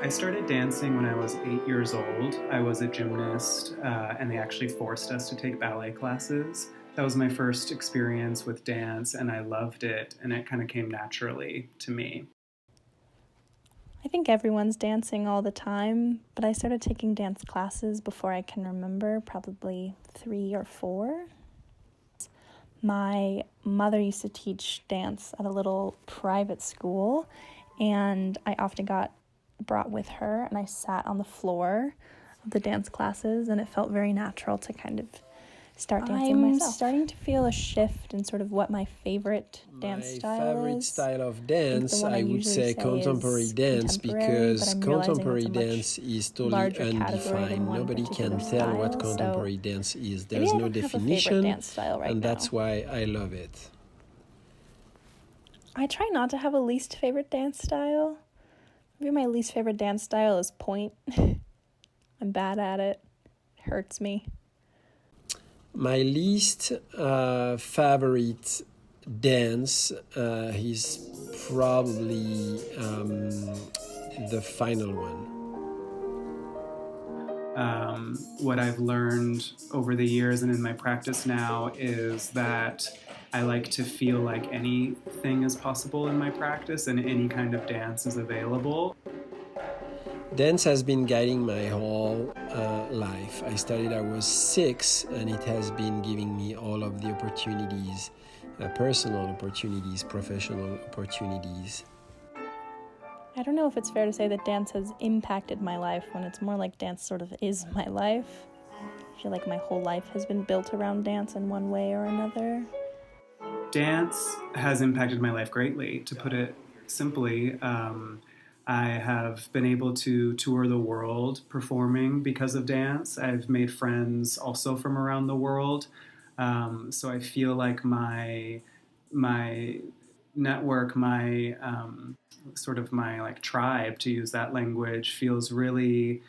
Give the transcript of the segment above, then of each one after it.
I started dancing when I was 8 years old. I was a gymnast, and they actually forced us to take ballet classes. That was my first experience with dance, and I loved it, and it kind of came naturally to me. I think everyone's dancing all the time, but I started taking dance classes before I can remember, probably 3 or 4. My mother used to teach dance at a little private school, and I often got brought with her, and I sat on the floor of the dance classes, and it felt very natural to kind of start dancing myself. I'm starting to feel a shift in sort of what my favorite dance style is. My favorite style of dance, I would say contemporary dance, because contemporary dance is totally undefined. Nobody can tell what contemporary dance is. There's no definition, and that's why I love it. I try not to have a least favorite dance style. Maybe my least favorite dance style is point. I'm bad at it. It hurts me. My least favorite dance is probably the final one. What I've learned over the years and in my practice now is that I like to feel like anything is possible in my practice and any kind of dance is available. Dance has been guiding my whole life. I started, I was 6, and it has been giving me all of the opportunities, personal opportunities, professional opportunities. I don't know if it's fair to say that dance has impacted my life when it's more like dance sort of is my life. I feel like my whole life has been built around dance in one way or another. Dance has impacted my life greatly, to put it simply. I have been able to tour the world performing because of dance. I've made friends also from around the world. So I feel like my network, my sort of my like tribe, to use that language, feels really.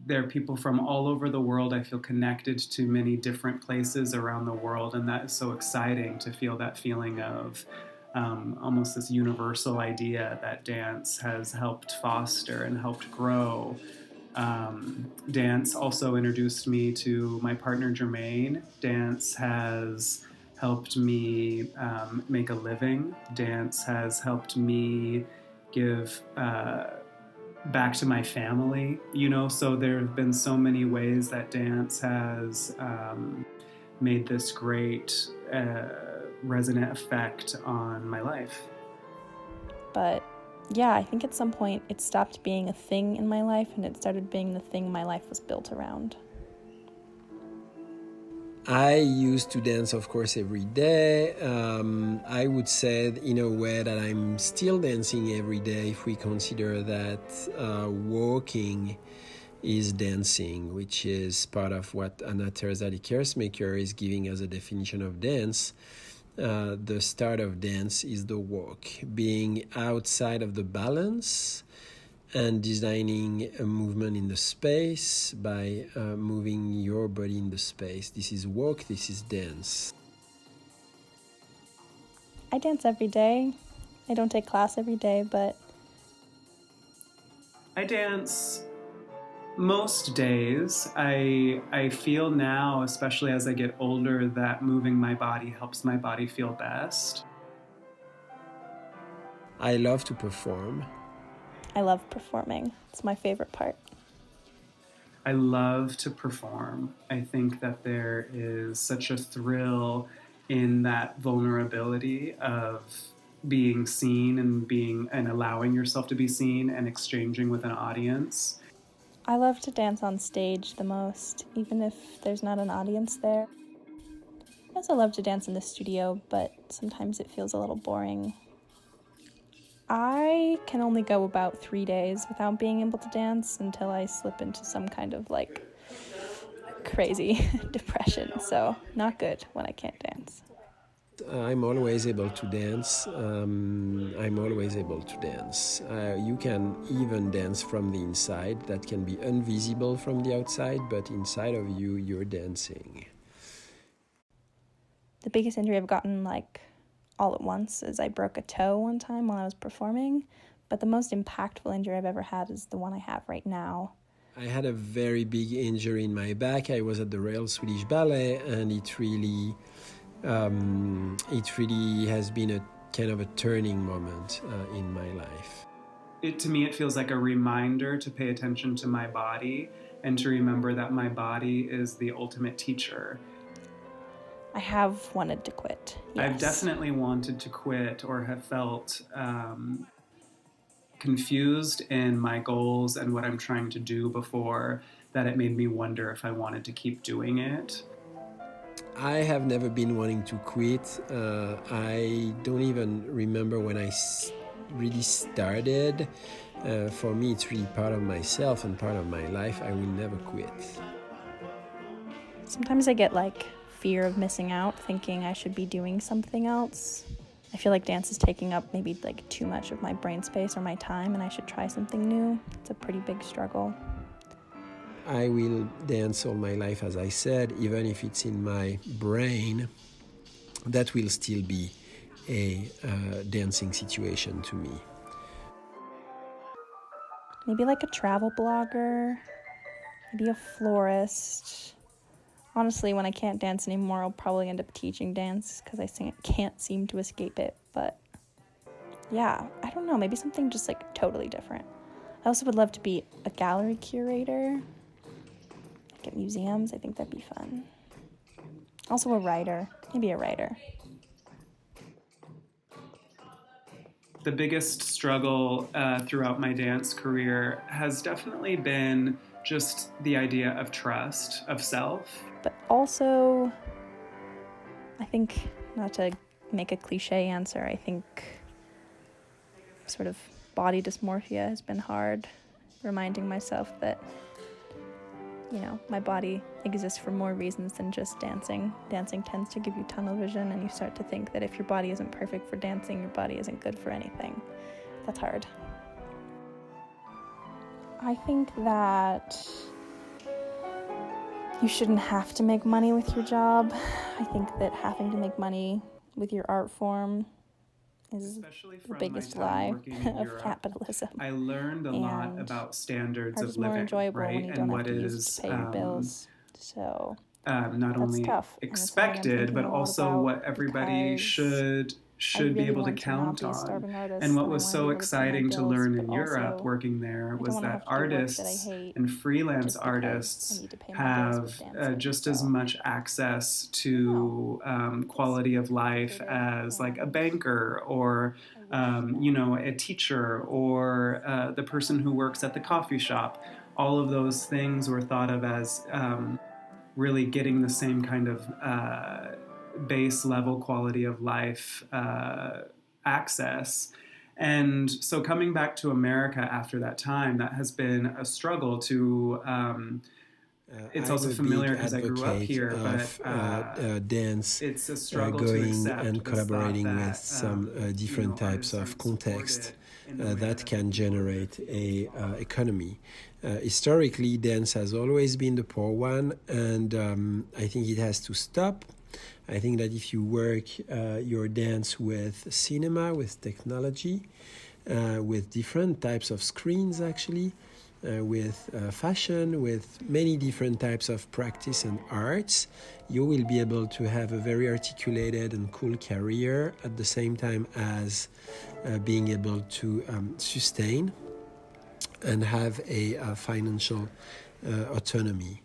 There are people from all over the world. I feel connected to many different places around the world, and that is so exciting to feel that feeling of almost this universal idea that dance has helped foster and helped grow. Dance also introduced me to my partner, Jermaine. Dance has helped me make a living. Dance has helped me give back to my family, so there have been so many ways that dance has made this great resonant effect on my life. But yeah, I think at some point it stopped being a thing in my life and it started being the thing my life was built around. I used to dance, of course, every day. I would say, in a way, that I'm still dancing every day if we consider that walking is dancing, which is part of what Anna Teresa the Kersmaker is giving as a definition of dance. The start of dance is the walk, being outside of the balance and designing a movement in the space by moving your body in the space. This is walk, this is dance. I dance every day. I don't take class every day, but I dance most days. I feel now, especially as I get older, that moving my body helps my body feel best. I love to perform. I love performing. It's my favorite part. I love to perform. I think that there is such a thrill in that vulnerability of being seen and allowing yourself to be seen and exchanging with an audience. I love to dance on stage the most, even if there's not an audience there. I also love to dance in the studio, but sometimes it feels a little boring. I can only go about 3 days without being able to dance until I slip into some kind of crazy depression, so not good when I can't dance. I'm always able to dance. You can even dance from the inside. That can be invisible from the outside, but inside of you, you're dancing. The biggest injury I've gotten all at once is I broke a toe one time while I was performing, But the most impactful injury I've ever had is the one I have right now. I had a very big injury in my back. I was at the Royal Swedish Ballet, and it really has been a kind of a turning moment in my life. To me, it feels like a reminder to pay attention to my body and to remember that my body is the ultimate teacher. I have wanted to quit. Yes. I've definitely wanted to quit or have felt confused in my goals and what I'm trying to do before that it made me wonder if I wanted to keep doing it. I have never been wanting to quit. I don't even remember when I really started. For me, it's really part of myself and part of my life. I will never quit. Sometimes I get like fear of missing out, thinking I should be doing something else. I feel like dance is taking up maybe like too much of my brain space or my time, and I should try something new. It's a pretty big struggle. I will dance all my life, as I said, even if it's in my brain. That will still be a dancing situation to me. Maybe like a travel blogger, maybe a florist. Honestly, when I can't dance anymore, I'll probably end up teaching dance because I can't seem to escape it. But yeah, I don't know, maybe something just like totally different. I also would love to be a gallery curator, like at museums. I think that'd be fun. Also a writer, maybe a writer. The biggest struggle throughout my dance career has definitely been just the idea of trust, of self. But also, I think, not to make a cliche answer, I think sort of body dysmorphia has been hard, reminding myself that, you know, my body exists for more reasons than just dancing. Dancing tends to give you tunnel vision, and you start to think that if your body isn't perfect for dancing, your body isn't good for anything. That's hard. I think that you shouldn't have to make money with your job. I think that having to make money with your art form is the biggest lie of Europe, capitalism. I learned a lot about standards art of is more living, enjoyable right? when you don't have to use it to pay your bills. So not only tough, expected, but also what everybody should be able to count on. And what was so exciting to learn in Europe working there was that artists and freelance artists have just as much access to quality of life as like a banker or a teacher or the person who works at the coffee shop. All of those things were thought of as really getting the same kind of base level quality of life access. And so coming back to America after that time, that has been a struggle to it's also familiar because I grew up here, but dance, it's a struggle going to accept and collaborating with some different types of context that can generate a economy. Historically, dance has always been the poor one, and I think it has to stop. I think that if you work your dance with cinema, with technology, with different types of screens actually, with fashion, with many different types of practice and arts, you will be able to have a very articulated and cool career at the same time as being able to sustain and have a financial autonomy.